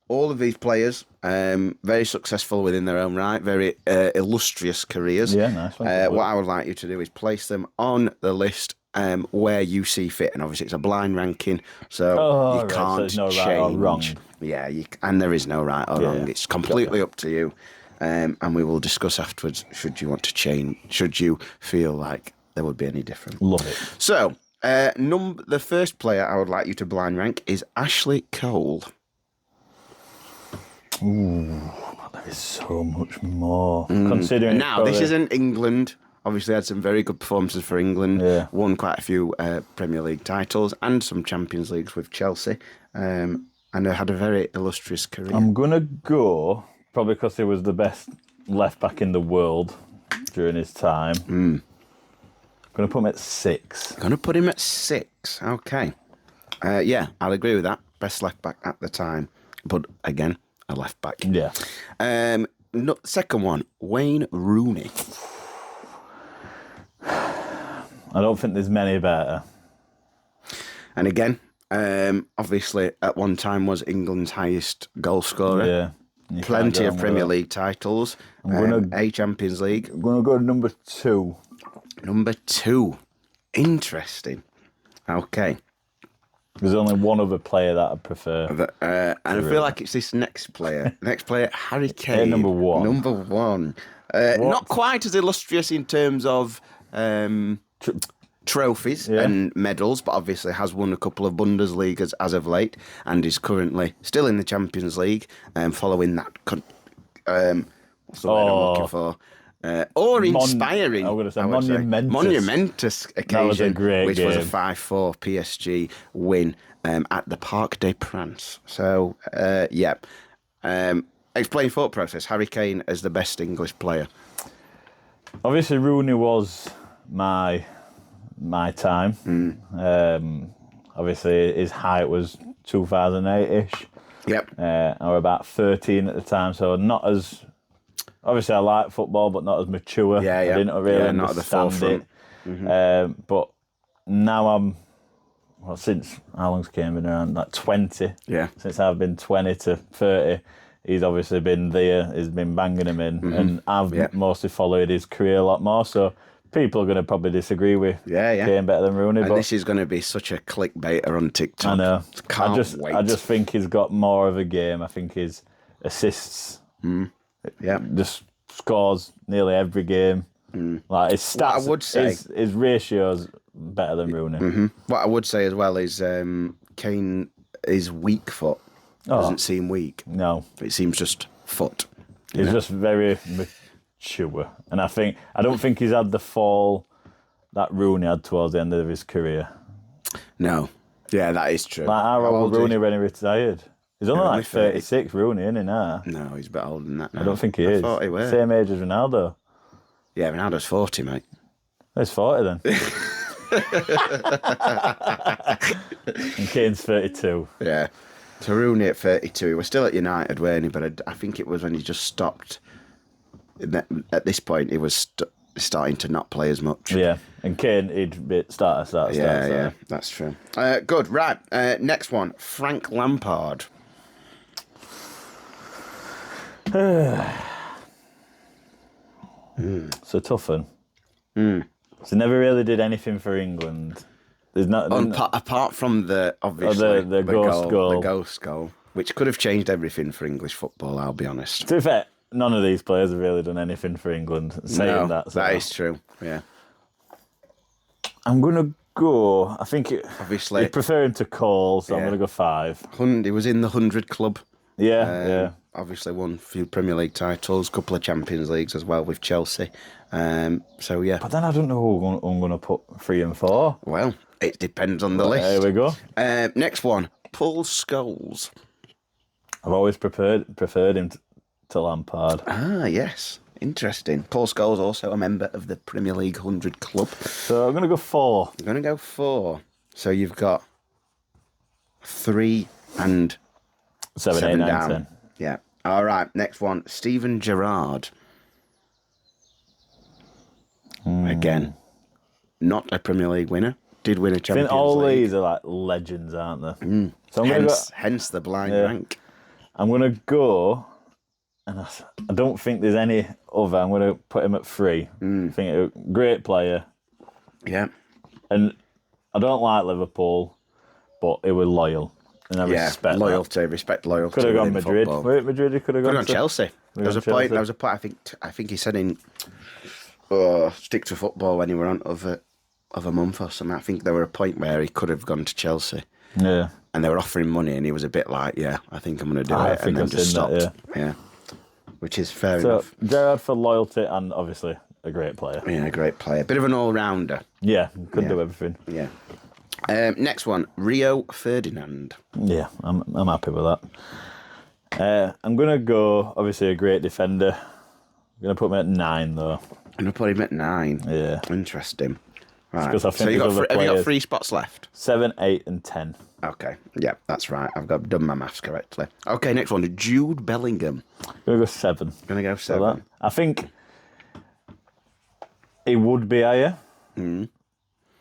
all of these players, very successful within their own right, very illustrious careers. Yeah, nice one. What I would like you to do is place them on the list where you see fit. And obviously it's a blind ranking, so you can't so there's no change. right or wrong. Yeah, and there is no right or wrong. It's completely up to you. And we will discuss afterwards, should you want to change, should you feel like there would be any different. Love it. So, the first player I would like you to blind rank is Ashley Cole. Ooh, there is so much more. Considering now, this isn't England. Obviously, had some very good performances for England. Yeah. Won quite a few Premier League titles and some Champions Leagues with Chelsea. And had a very illustrious career. I'm going to go, probably because he was the best left back in the world during his time. I'm going to put him at 6. Going to put him at 6. Okay. Yeah, I'll agree with that. Best left back at the time. But again, a left back. Yeah. Second one, Wayne Rooney. I don't think there's many better. And again, obviously at one time was England's highest goal scorer. Yeah. Plenty of Premier League titles. A Champions League. I'm going to go number 2. Number 2. Interesting. Okay. There's only one other player that I prefer. And I feel like it's this next player. Harry Kane. Number 1. Number 1. Not quite as illustrious in terms of trophies and medals, but obviously has won a couple of Bundesligas as of late and is currently still in the Champions League following that. What's the word I'm looking for? Inspiring. I would say monumentous occasion, which was a 5-4 PSG win at the Parc des Princes. So, explain thought process. Harry Kane as the best English player. Obviously, Rooney was my time. Obviously, his height was 2008-ish. Yep. I was about 13 at the time, so not as... Obviously, I like football, but not as mature. Yeah. I didn't really not at the understand it. But now I'm... Well, since... How long's Kane been around? Like 20. Yeah. Since I've been 20 to 30, he's obviously been there. He's been banging them in. And I've mostly followed his career a lot more, so... People are going to probably disagree with Kane better than Rooney. And but this is going to be such a clickbaiter on TikTok. I know. Can't wait. I just think he's got more of a game. I think his assists, just scores nearly every game. Like his stats, I would say, his ratios better than Rooney. What I would say as well is Kane is weak foot. Doesn't seem weak. No, it seems just foot. He's just very mature, and I don't think he's had the fall that Rooney had towards the end of his career. No, yeah, that is true. Like how old was Rooney when he retired? He's only like 36, Rooney, isn't he now? No, he's a bit older than that now. I don't think he is. Thought he was. Same age as Ronaldo. Yeah, Ronaldo's 40, mate. He's 40 then. And Kane's 32. Yeah. So Rooney at 32. He was still at United, weren't he? But I think it was when he just stopped. At this point, he was starting to not play as much. Yeah, and Kane, he'd start. Yeah, that's true. Good, right. Next one, Frank Lampard. It's a tough one. So he never really did anything for England. There's not apart from the ghost goal, which could have changed everything for English football. I'll be honest. To be fair, none of these players have really done anything for England. That is true. Yeah. I'm gonna go. I think obviously you prefer him to Cole, so I'm gonna go 5. He was in the 100 club. Yeah. Obviously won a few Premier League titles, a couple of Champions Leagues as well with Chelsea. So yeah. But then I don't know who I'm gonna put 3 and 4. Well, it depends on the list. There we go. Next one, Paul Scholes. I've always preferred him to Lampard. Ah, yes. Interesting. Paul Scholes also a member of the Premier League 100 club. So I'm going to go 4. I'm going to go 4. So you've got 3 and 7, 8, 9, down. 10. Yeah. All right. Next one, Steven Gerrard. Again, not a Premier League winner. Did win a Champions League. All these are like legends, aren't they? So hence the blind rank. I'm going to go, and I don't think there's any other. I'm going to put him at 3. I think a great player. Yeah. And I don't like Liverpool, but he was loyal. And I respect loyalty. Could have gone Madrid. Were it Madrid? He could have gone Chelsea. There was a point. I think he said in stick to football when he were on of a month or something. I think there were a point where he could have gone to Chelsea. Yeah. And they were offering money, and he was a bit like, "Yeah, I think I'm going to do it," and then just stopped. That, yeah, which is fair enough. Gerrard for loyalty and obviously a great player. Yeah, a great player. Bit of an all-rounder. Yeah, could do everything. Yeah. Next one, Rio Ferdinand. Yeah, I'm happy with that. I'm going to go, obviously, a great defender. I'm going to put him at 9, though. I'm going to put him at 9. Yeah. Interesting. Right. I think so have you got 3 spots left? 7, 8 and 10. Okay. Yeah, that's right. I've done my maths correctly. Okay, next one, Jude Bellingham. I'm going to go 7. Going to go 7. I think he would be higher.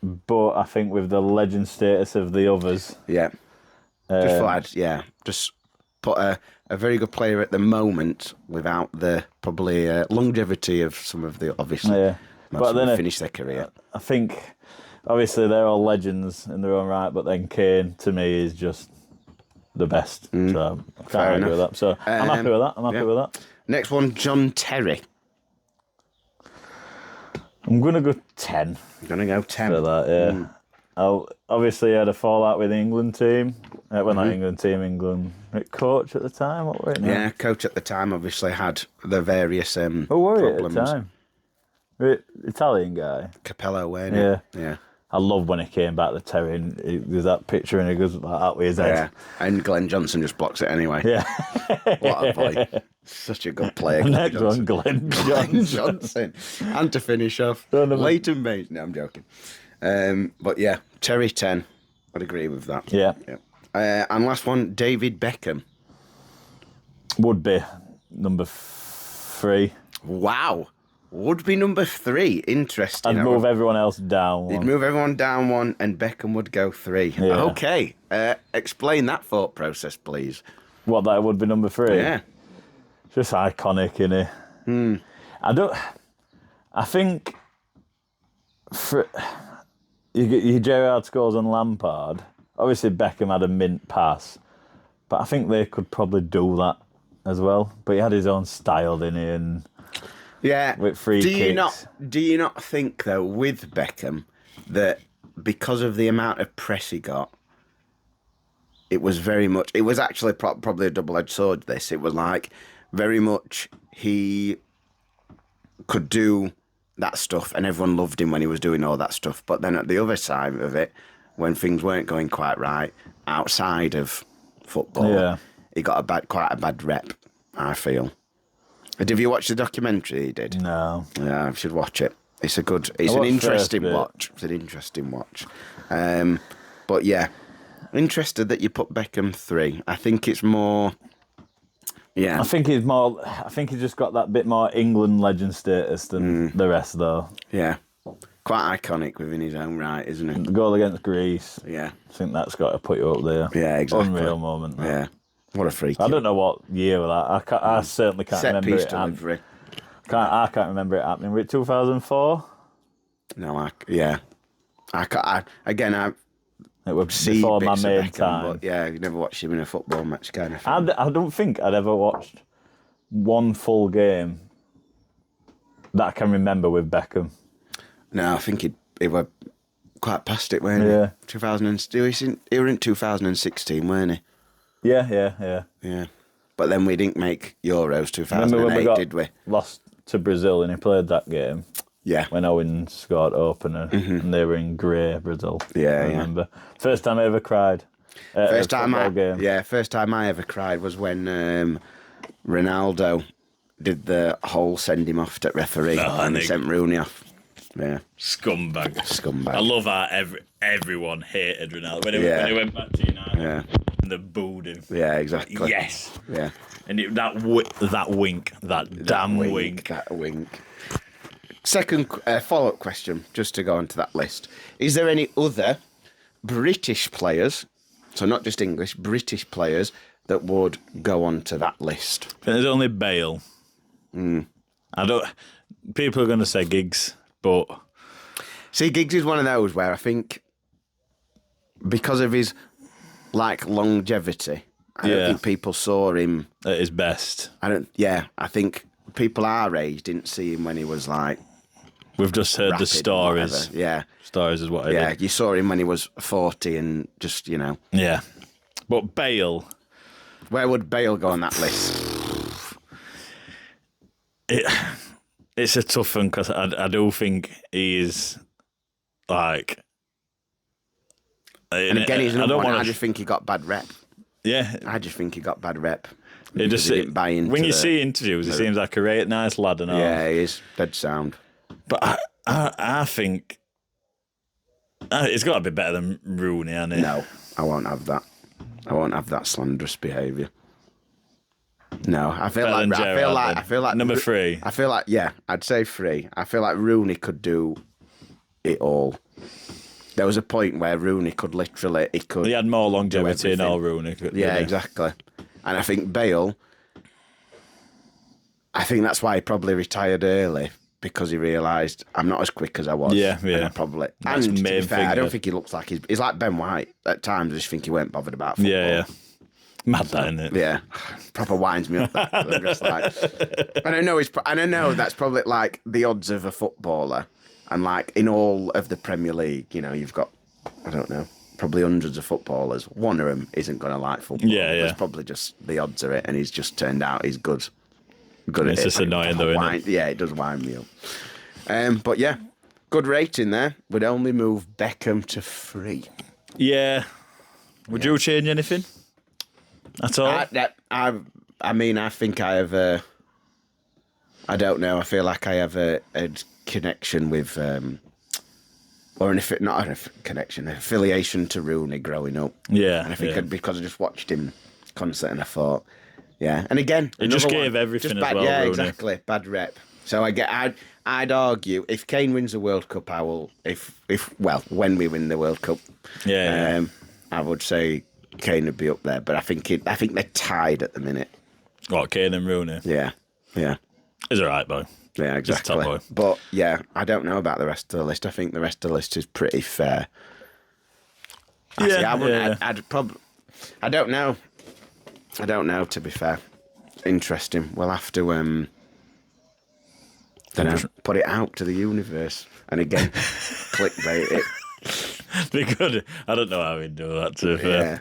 But I think with the legend status of the others... Yeah. Just put a very good player at the moment without the probably longevity of some of the, obviously. Yeah. But then finish their career. I think, obviously, they're all legends in their own right, but then Kane, to me, is just the best. So I can't argue with that. So I'm happy with that. I'm happy with that. Next one, John Terry. I'm going to go 10. I'm going to go 10. For that, yeah. Obviously, had a fallout with the England team. Well, not England team, England coach at the time. What were it now? Yeah, coach at the time obviously had the various Who were problems. It at the time? Italian guy. Capello, weren't it? Yeah. I love when he came back to Terry and there's that picture and he goes like that with his head. Yeah, and Glenn Johnson just blocks it anyway. Yeah. What a boy. Such a good player. Next one, Glenn Johnson. And to finish off, Leighton Baines. No, I'm joking. But yeah, Terry 10. I'd agree with that. Yeah. And last one, David Beckham. Would be number 3. Wow. Would be number 3. Interesting. I'd move everyone else down 1. You'd move everyone down 1 and Beckham would go 3. Yeah. Okay. Explain that thought process, please. What, that would be number 3? Yeah. Just iconic, innit? I think for your Gerrard scores on Lampard, obviously Beckham had a mint pass, but I think they could probably do that as well. But he had his own style, didn't he? And with free kicks. Do you not think, though, with Beckham, that because of the amount of press he got, it was actually probably a double-edged sword, this. It was like, very much, he could do that stuff, and everyone loved him when he was doing all that stuff. But then at the other side of it, when things weren't going quite right, outside of football, he got quite a bad rep, I feel. Have you watched the documentary he did? No. Yeah, you should watch it. It's an interesting watch. It's an interesting watch. But yeah, interested that you put Beckham 3. I think it's more... Yeah. I think he's just got that bit more England legend status than the rest, though. Yeah. Quite iconic within his own right, isn't it? The goal against Greece. Yeah. I think that's got to put you up there. Yeah, exactly. Unreal moment. Yeah. What a freak. I don't know what year was that. I certainly can't remember it. Set piece delivery. I can't remember it happening. Was it 2004? No, It was before my main time. But yeah, you never watched him in a football match kind of thing. I don't think I'd ever watched one full game that I can remember with Beckham. No, I think he were quite past it, weren't he? Yeah. He were in 2016, weren't he? Yeah. But then we didn't make Euros 2008, did we? Lost to Brazil and he played that game. Yeah. When Owen scored opener and they were in grey Brazil. Yeah, I remember. First time I ever cried. First time I ever cried was when Ronaldo did the whole send him off to referee and sent Rooney off. Yeah. Scumbag. I love how everyone hated Ronaldo when he went back to United. Yeah. And they booed him. Yeah, exactly. Like, yes. Yeah. And that wink, that wink. Second follow-up question, just to go onto that list. Is there any other British players, so not just English, British players, that would go onto that list. I think there's only Bale. People are going to say Giggs, but See, Giggs is one of those where I think because of his longevity, I don't think people saw him at his best. I think people our age didn't see him when he was We've just heard the stories. Yeah. Stories is what I did. You saw him when he was 40 and just, Yeah. But Bale. Where would Bale go on that list? It's a tough one because I do think he is and again, he's another one. I just think he got bad rep. Yeah. I just think he got bad rep. It just, he didn't buy into when you see interviews, he seems like a nice lad and all. Yeah, he is. Dead sound. But I think it's got to be better than Rooney, hasn't it? No, I won't have that. I won't have that slanderous behaviour. No, I feel like number 3. I feel like I'd say 3. I feel like Rooney could do it all. There was a point where Rooney could literally He had more longevity than all Rooney could. Yeah, exactly. And I think Bale, I think that's why he probably retired early, because he realised I'm not as quick as I was. Yeah. And I probably. That's and to main be fair, thing, I don't think he looks like he's like Ben White at times. I just think he weren't bothered about football. Yeah. Mad that, isn't it? Yeah, proper winds me up. I'm just and I know that's probably like the odds of a footballer, and like in all of the Premier League, you've got, I don't know, probably hundreds of footballers. One of them isn't going to like football. Yeah. It's probably just the odds are it, and he's just turned out he's good. Good it's at it. just annoying though, isn't it? Yeah, it does wind me up. But yeah, good rating there. We'd only move Beckham to 3. Yeah. Would you change anything at all? I mean, I think I have I don't know. I feel like I have a connection with, or not a connection, an affiliation to Rooney growing up. Yeah. And I think because I just watched him concert and I thought, yeah. And again, he just gave everything as well. Yeah, Rooney. exactly. Bad rep. So I'd argue if Kane wins the World Cup, I will. When we win the World Cup, I would say Kane would be up there. But I think they're tied at the minute. What, Kane and Rooney? Yeah. He's all right, boy. Yeah, exactly. He's a top boy. But yeah, I don't know about the rest of the list. I think the rest of the list is pretty fair. I'd probably. I don't know. To be fair, interesting. We'll have to put it out to the universe, and again, clickbait it. Be good. I don't know how we'd do that. To be fair. Yeah.